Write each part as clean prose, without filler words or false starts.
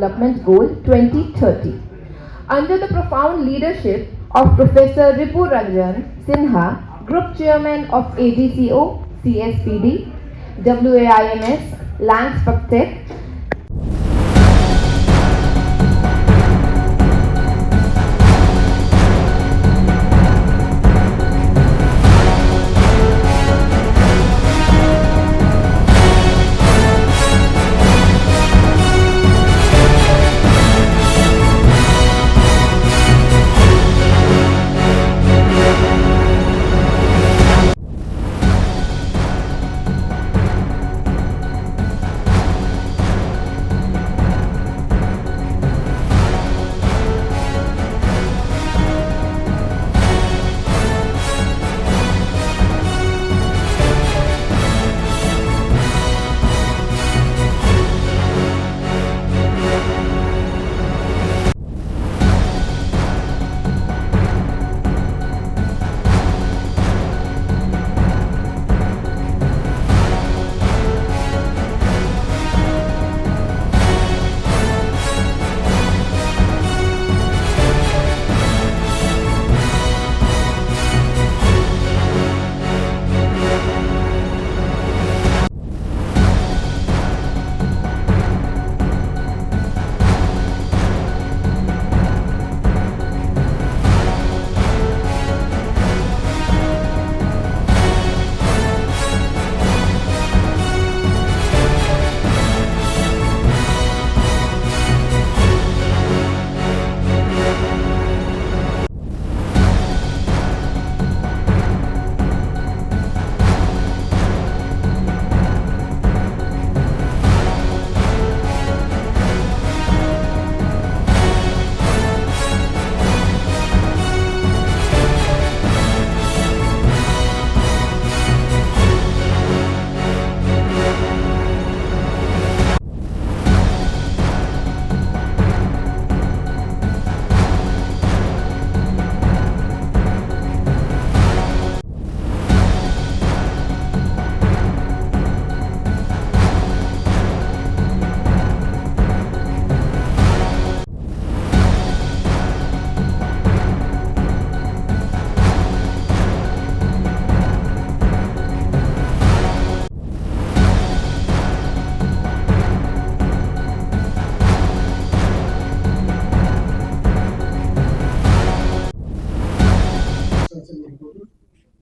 Development Goal 2030. Under the profound leadership of Professor Ripu Ranjan Sinha, Group Chairman of ADCO, CSPD, WAIMS, Langspactec,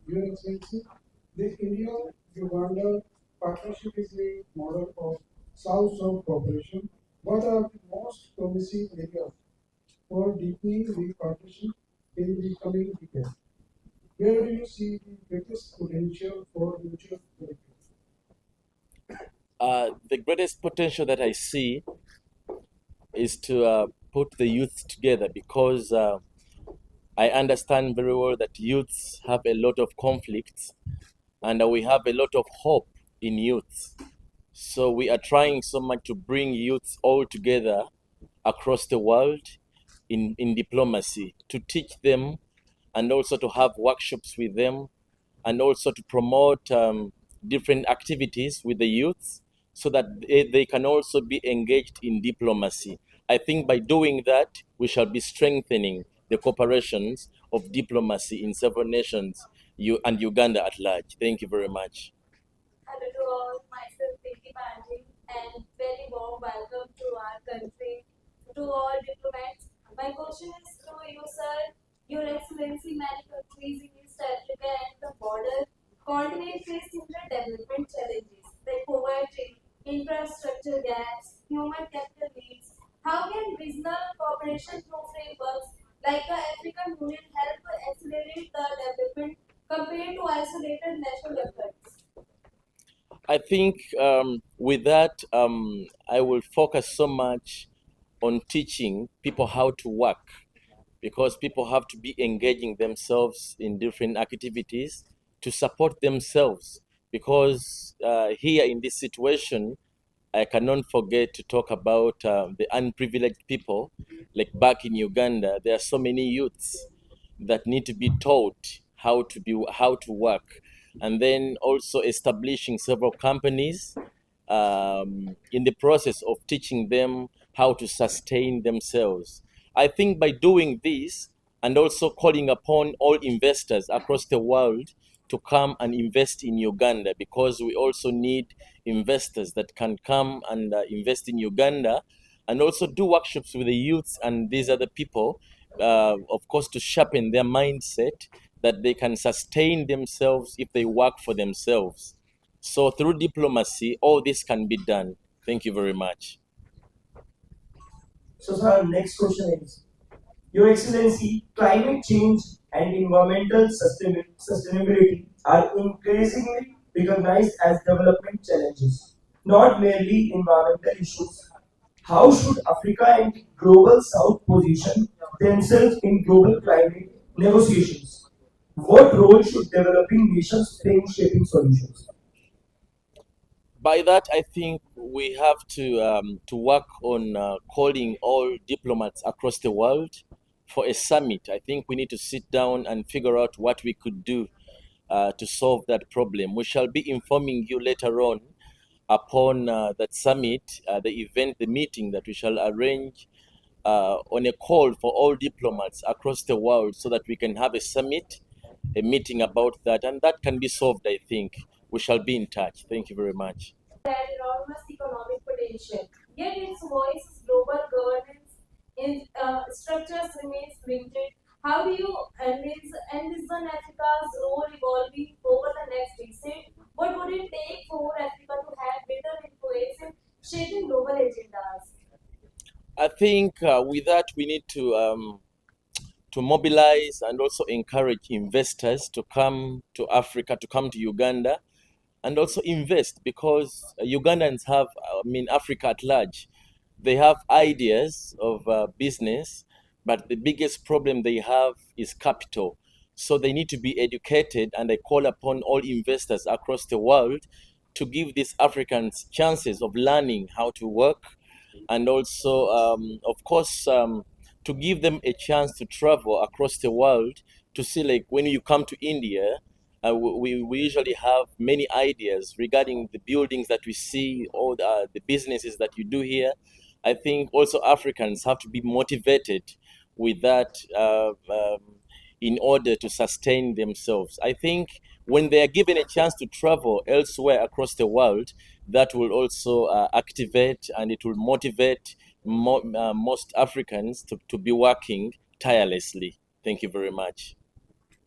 Your Excellency, the India-Uganda partnership is a model of South-South cooperation. What are the most promising areas for deepening the partnership in the coming decade? Where do you see the greatest potential for mutual benefit? The greatest potential that I see is to put the youth together because I understand very well that youths have a lot of conflicts and we have a lot of hope in youth. So we are trying so much to bring youths all together across the world in diplomacy to teach them and also to have workshops with them and also to promote different activities with the youths so that they can also be engaged in diplomacy. I think by doing that, we shall be strengthening the cooperations of diplomacy in several nations and Uganda at large. Thank you very much. Hello to all, myself Vicky Pandey, and very warm welcome to our country, to all diplomats. My question is to you, sir. Your Excellency, many countries in East Africa and the border continent face similar development challenges like poverty, infrastructure gaps, human capital needs. How can regional cooperation through frameworks like the African Union help accelerate the development compared to isolated national efforts? I think with that, I will focus so much on teaching people how to work because people have to be engaging themselves in different activities to support themselves. Because here in this situation, I cannot forget to talk about the unprivileged people. Like back in Uganda, there are so many youths that need to be taught how to work, and then also establishing several companies in the process of teaching them how to sustain themselves. I think by doing this and also calling upon all investors across the world to come and invest in Uganda, because we also need investors that can come and invest in Uganda, and also do workshops with the youths and these other people, of course, to sharpen their mindset that they can sustain themselves if they work for themselves. So through diplomacy, all this can be done. Thank you very much. So, sir, next question is: Your Excellency, climate change and environmental sustainability are increasingly recognized as development challenges, not merely environmental issues. How should Africa and Global South position themselves in global climate negotiations? What role should developing nations play in shaping solutions? By that, I think we have to work on calling all diplomats across the world for a summit. I think we need to sit down and figure out what we could do to solve that problem. We shall be informing you later on upon that summit, the event, the meeting that we shall arrange on a call for all diplomats across the world, so that we can have a summit, a meeting about that, and that can be solved, I think. We shall be in touch. Thank you very much. Had enormous economic potential, yet its voice, global governance, in structures remains limited. How do you envision Africa's role evolving over the next decade? What would it take for Africa to have greater influence in shaping global agendas? I think with that, we need to mobilize and also encourage investors to come to Africa, to come to Uganda, and also invest, because Ugandans have, I mean, Africa at large, they have ideas of business, but the biggest problem they have is capital. So they need to be educated, and I call upon all investors across the world to give these Africans chances of learning how to work, and also, of course, to give them a chance to travel across the world to see, like, when you come to India, we usually have many ideas regarding the buildings that we see, all the businesses that you do here. I think also Africans have to be motivated with that in order to sustain themselves. I think when they are given a chance to travel elsewhere across the world, that will also activate, and it will motivate most Africans to be working tirelessly. Thank you very much.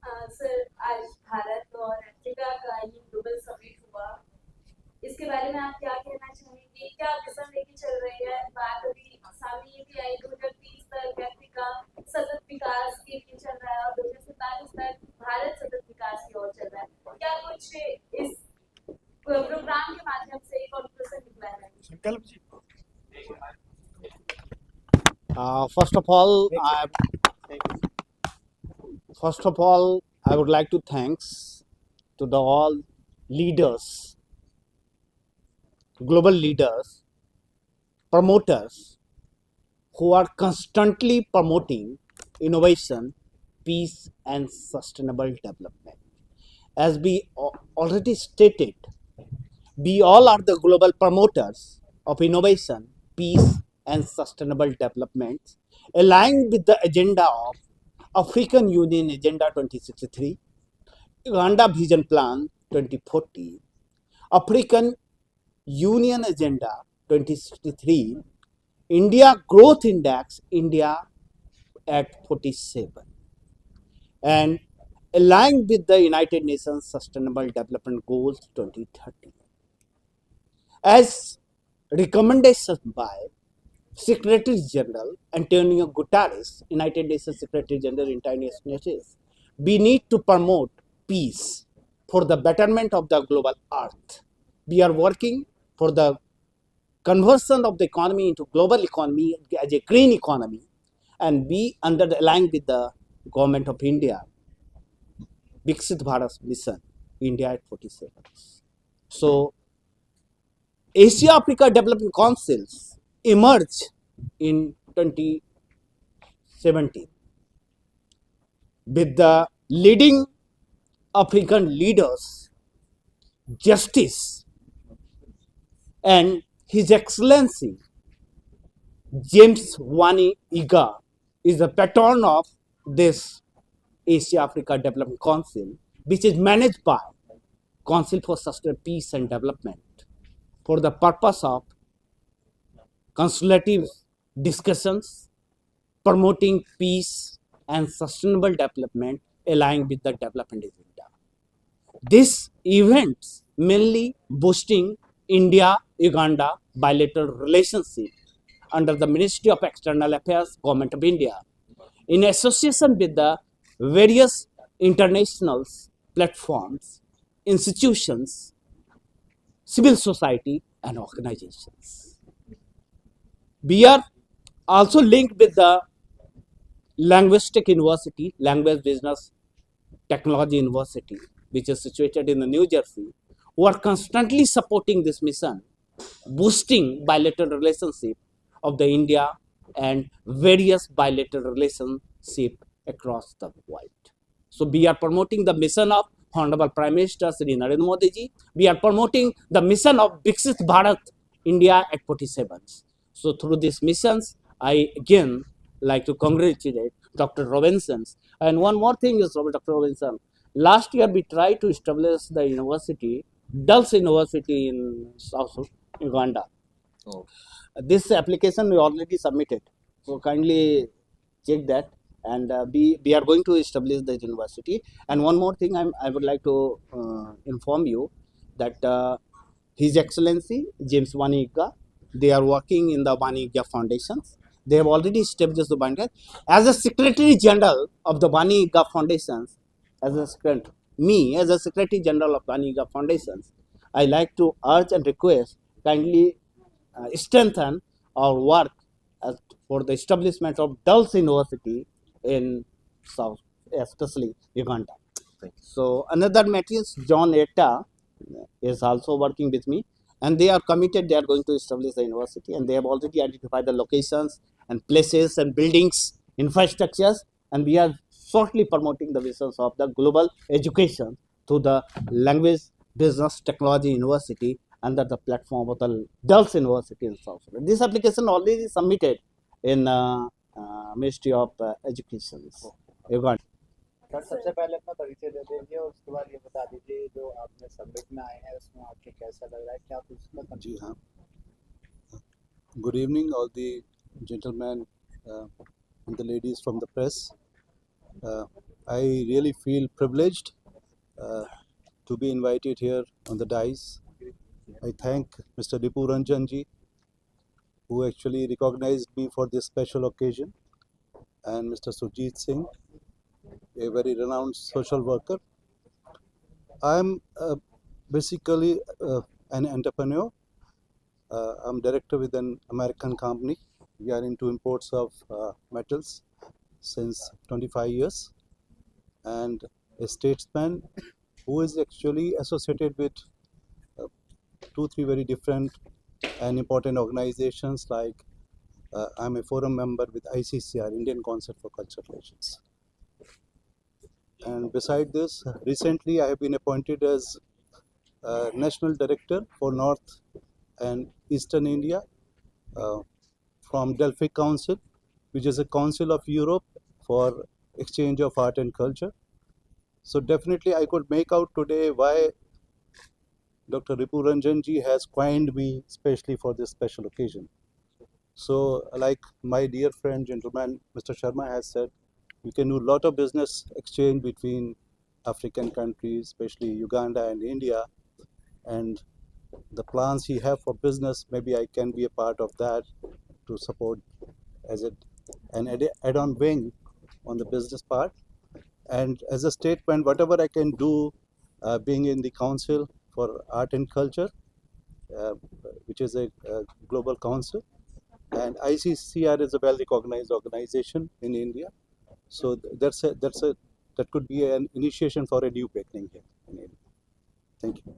Sir आज भारत और Africa का ये global summit हुआ, इसके बारे में आप क्या कहना चाहेंगे? क्या विजन लेके चल रही है? बात अभी सामने ये भी आई 2030 तक अफ्रीका सतत विकास के लिए चल रहा है और 2047 तक भारत सतत विकास की ओर चल रहा है। क्या कुछ इस प्रोग्राम के माध्यम से कॉन्क्लूजन निकला है? संकल्प जी। First of all, I would like to thanks to the all leaders, global leaders, promoters who are constantly promoting innovation, peace, and sustainable development. As we already stated, we all are the global promoters of innovation, peace, and sustainable development, aligned with the agenda of African Union Agenda 2063, Uganda Vision Plan 2040, African Union Agenda 2063, India Growth Index, India at 47, and aligned with the United Nations Sustainable Development Goals 2030. As recommendations by Secretary General Antonio Guterres, United Nations Secretary General, United Nations, we need to promote peace for the betterment of the global earth. We are working for the conversion of the economy into global economy as a green economy, and we aligned with the government of India, Viksit Bharat mission, India at 47. So, Asia-Africa Development Councils emerged in 2017 with the leading African leaders, Justice, and His Excellency James Wani Iga is the patron of this Asia Africa Development Council, which is managed by Council for Sustainable Peace and Development for the purpose of consultative discussions, promoting peace and sustainable development aligned with the development agenda. This events mainly boosting India-Uganda bilateral relationship under the Ministry of External Affairs, Government of India, in association with the various international platforms, institutions, civil society, and organizations. We are also linked with the Linguistic University, Language Business Technology University, which is situated in the New Jersey, who are constantly supporting this mission, boosting bilateral relationship of the India and various bilateral relationship across the world. So we are promoting the mission of Honorable Prime Minister Shri Narendra Modi ji. We are promoting the mission of Viksit Bharat, India at 47. So through these missions, I again like to congratulate Dr. Robinson. And one more thing is, Dr. Robinson, last year we tried to establish the university, Dulles University in South Uganda. Oh. This application we already submitted, so kindly check that, and we are going to establish the university. And one more thing I would like to inform you that His Excellency James Waniga, they are working in the Waniga Foundations. They have already established the Waniga as a Secretary General of the Waniga Foundations. As a as a Secretary General of Waniga Foundations, I like to urge and request kindly strengthen our work for the establishment of Dulles University in South, especially Uganda. So another matrix, John Etta, is also working with me, and they are committed. They are going to establish the university, and they have already identified the locations and places and buildings, infrastructures, and we are shortly promoting the visions of the global education through the Language Business Technology University under the platform of the Dulles University in South Sudan. This application already submitted in Ministry of Education, Uganda. Sir सबसे पहले अपना परिचय दे दीजिए और उसके बाद ये बता दीजिए जो आपने सबमिट में आए हैं उसमें आपको कैसा लग रहा है क्या कुछ उसका जी हाँ. Good evening, all the gentlemen and the ladies from the press. I really feel privileged to be invited here on the dais. I thank Mr. Ripu Ranjan ji, who actually recognized me for this special occasion, and Mr. Sujit Singh, a very renowned social worker. I am basically an entrepreneur. I'm director with an American company. We are into imports of metals since 25 years, and a statesman who is actually associated with 2-3 very different and important organizations, like I'm a forum member with ICCR, Indian Council for Cultural Relations. And beside this, recently I have been appointed as National Director for North and Eastern India from Delphi Council, which is a council of Europe for exchange of art and culture. So definitely I could make out today why Dr. Ripu Ranjan ji has coined me especially for this special occasion. So like my dear friend, gentleman, Mr. Sharma has said, we can do a lot of business exchange between African countries, especially Uganda and India, and the plans he have for business, maybe I can be a part of that to support as an add-on wing on the business part. And as a statement, whatever I can do, being in the Council for Art and Culture, which is a global council, and ICCR is a well-recognized organization in India. So that could be an initiation for a new beginning here in India. Thank you.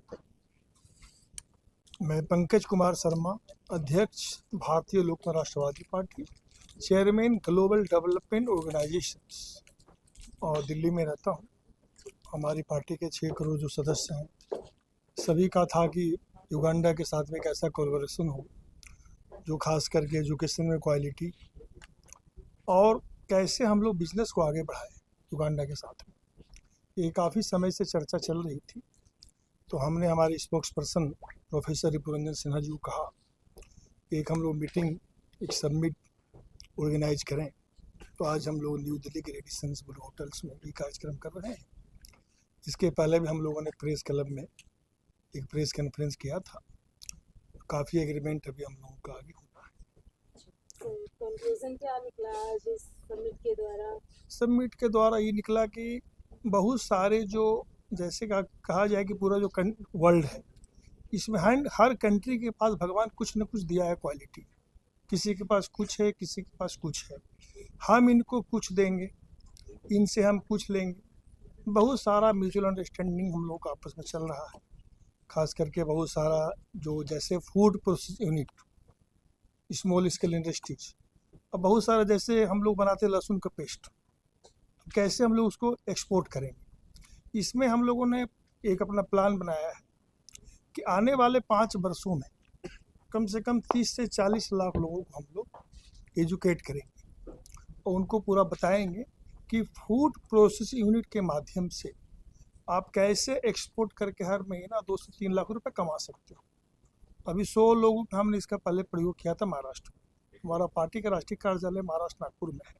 मैं पंकज कुमार शर्मा, अध्यक्ष Bharatiya Lok Rashtrawadi party, chairman global development organisations, और दिल्ली में रहता हूँ. हमारी party के 6 करोड़ जो सदस्य हैं, सभी का था कि युगांडा के साथ में कैसा कोलैबोरेशन हो. जो खास करके एजुकेशन में क्वालिटी और कैसे हम लोग बिजनेस को आगे बढ़ाएं युगांडा के साथ में, ये काफ़ी समय से चर्चा चल रही थी। तो हमने हमारे spokes person professor रिपुरंजन Sinha ji को कहा कि एक हम लोग मीटिंग, एक सबमिट ऑर्गेनाइज करें। तो आज हम लोग न्यू दिल्ली के रेडिसन्स ब्लू होटल्स में भी कार्यक्रम कर रहे हैं। इसके पहले भी हम लोगों ने प्रेस क्लब में एक प्रेस कॉन्फ्रेंस किया था। काफ़ी एग्रीमेंट अभी हम लोगों का आगे हो रहा है। कंक्लूजन क्या निकला आज इस समिट के द्वारा? सबमिट के द्वारा ये निकला कि बहुत सारे जो जैसे कहा जाए कि पूरा जो वर्ल्ड है, इसमें हर कंट्री के पास भगवान कुछ न कुछ दिया है क्वालिटी। किसी के पास कुछ है, किसी के पास कुछ है। हम इनको कुछ देंगे, इनसे हम कुछ लेंगे। बहुत सारा म्यूचुअल अंडरस्टैंडिंग हम लोग का आपस में चल रहा है। खास करके बहुत सारा जो जैसे food process unit, small scale industries, अब बहुत सारा जैसे हम लोग बनाते हैं लहसुन का पेस्ट, तो कैसे हम लोग उसको एक्सपोर्ट करेंगे। इसमें हम लोगों ने एक अपना प्लान बनाया है कि आने वाले 5 वर्षों में कम से कम 30 से 40 लाख लोगों को हम लोग एजुकेट करेंगे और उनको पूरा बताएंगे कि फूड प्रोसेस यूनिट के माध्यम से आप कैसे एक्सपोर्ट करके हर महीना 2 से 3 लाख रुपए कमा सकते हो। अभी 100 लोगों का हमने इसका पहले प्रयोग किया था महाराष्ट्र में। हमारा पार्टी का राष्ट्रीय कार्यालय महाराष्ट्र नागपुर में है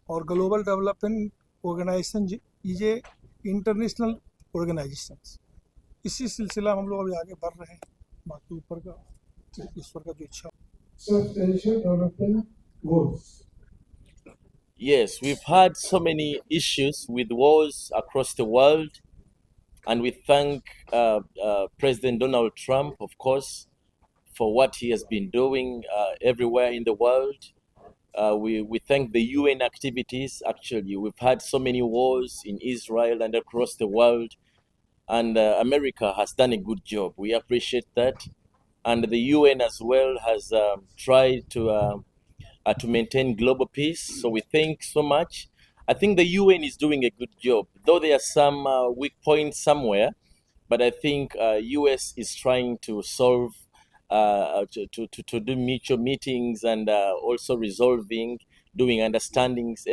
और global development organisation is a international organisation. इसी सिलसिला में हम लोग अभी आगे बढ़ रहे हैं। बाकी ऊपर का ईश्वर का जो इच्छा। Substantial development goals. Yes, we've had so many issues with wars across the world, and we thank President Donald Trump, of course, for what he has been doing everywhere in the world. We thank the UN activities. Actually, we've had so many wars in Israel and across the world, and America has done a good job. We appreciate that, and the UN as well has tried to maintain global peace. So we thank so much. I think the UN is doing a good job, though there are some weak points somewhere. But I think US is trying to solve, to do mutual meetings and also resolving, doing understandings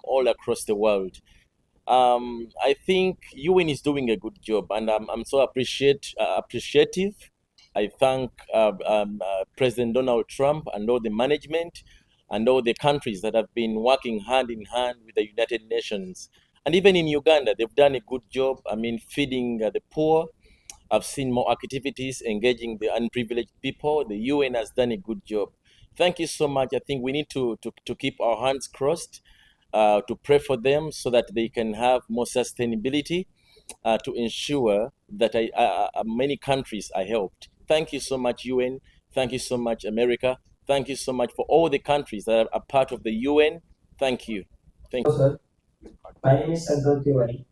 all across the world. I think UN is doing a good job, and I'm so appreciative. I thank President Donald Trump and all the management and all the countries that have been working hand in hand with the United Nations. And even in Uganda, they've done a good job. I mean, feeding the poor. I've seen more activities engaging the unprivileged people. The UN has done a good job. Thank you so much. I think we need to keep our hands crossed, to pray for them so that they can have more sustainability, to ensure that many countries are helped. Thank you so much, UN. Thank you so much, America. Thank you so much for all the countries that are part of the UN. Thank you. Thank you. Sir, my name is Santosh Tiwari.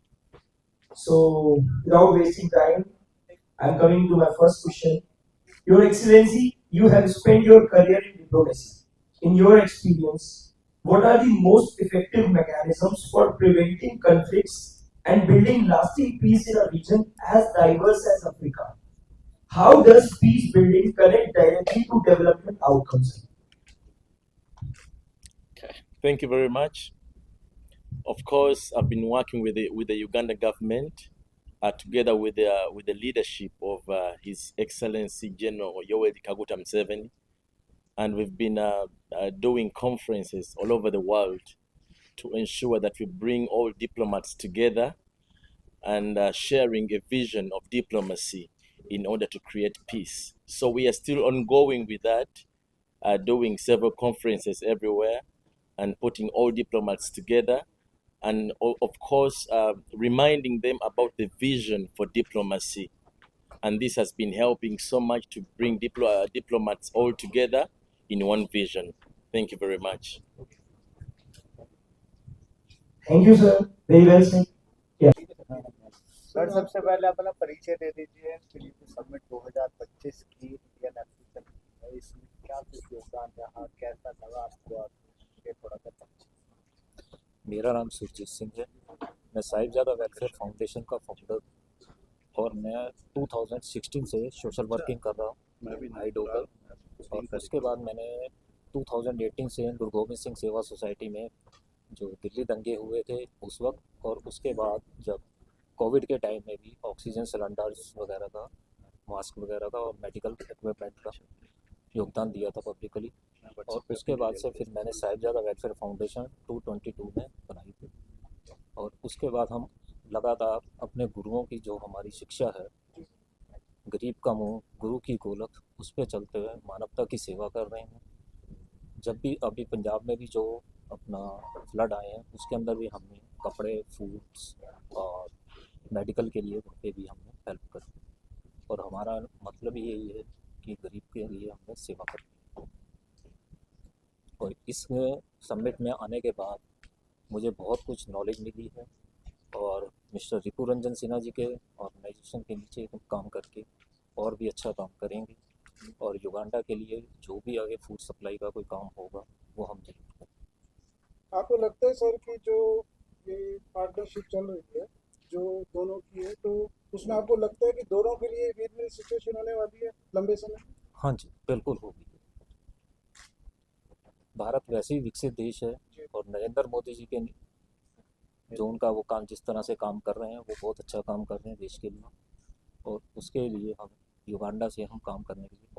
So, without wasting time, I'm coming to my first question. Your Excellency, you have spent your career in diplomacy. In your experience, what are the most effective mechanisms for preventing conflicts and building lasting peace in a region as diverse as Africa? How does peace building connect directly to development outcomes? Thank you very much. Of course, I've been working with the Uganda government, together with the leadership of His Excellency General Yoweri Kaguta Museveni, and we've been doing conferences all over the world to ensure that we bring all diplomats together and sharing a vision of diplomacy in order to create peace. So we are still ongoing with that, doing several conferences everywhere and putting all diplomats together, and of course reminding them about the vision for diplomacy. And this has been helping so much to bring diplomats all together in one vision. Thank you very much. Thank you, sir. Very well said. Sir सबसे पहले अपना परिचय दे दीजिए। Philip summit 2025 की Indian application है, इसमें क्या कुछ योगदान रहा, कैसा लगा आपको, ये थोड़ा बताइए। मेरा नाम सुरजीत सिंह है। मैं साहिबजादा वेलफेयर फाउंडेशन का फाउंडर और मैं 2016 से सोशल वर्किंग कर रहा हूँ। मैं भी हाइड होकर और उसके बाद मैंने 2018 से गुरु गोविंद सिंह सेवा सोसाइटी में जो दिल्ली दंगे हुए थे उस वक्त और उसके बाद जब कोविड के टाइम में भी ऑक्सीजन सिलेंडर्स वगैरह का, मास्क वगैरह का और मेडिकल इक्विपमेंट का योगदान दिया था पब्लिकली। और उसके बाद से फिर मैंने साहिबजादा वेलफेयर फाउंडेशन 222 में बनाई थी। और उसके बाद हम लगातार अपने गुरुओं की जो हमारी शिक्षा है, गरीब का मुंह गुरु की गोलक, उस पर चलते हुए मानवता की सेवा कर रहे हैं। जब भी अभी पंजाब में भी जो अपना फ्लड आए हैं उसके अंदर भी हमने कपड़े, फूड्स और मेडिकल के लिए पे भी हमने हेल्प करी। और हमारा मतलब ही यही है कि गरीब के लिए हमने सेवा करी। और इस समिट में आने के बाद मुझे बहुत कुछ नॉलेज मिली है और मिस्टर रिपू रंजन सिन्हा जी के ऑर्गेनाइजेशन के नीचे हम काम करके और भी अच्छा काम करेंगे। और युगांडा के लिए जो भी आगे फूड सप्लाई का कोई काम होगा वो हम जरूर करेंगे। आपको लगता है सर कि जो ये पार्टनरशिप चल रही है जो दोनों की है, तो उसमें आपको लगता है कि दोनों के लिए विन विन सिचुएशन होने वाली है लंबे समय? हाँ जी, बिल्कुल होगी। भारत वैसे ही विकसित देश है और नरेंद्र मोदी जी के जो उनका वो काम जिस तरह से काम कर रहे हैं वो बहुत अच्छा काम कर रहे हैं देश के लिए। और उसके लिए हम युगांडा से हम काम करने के लिए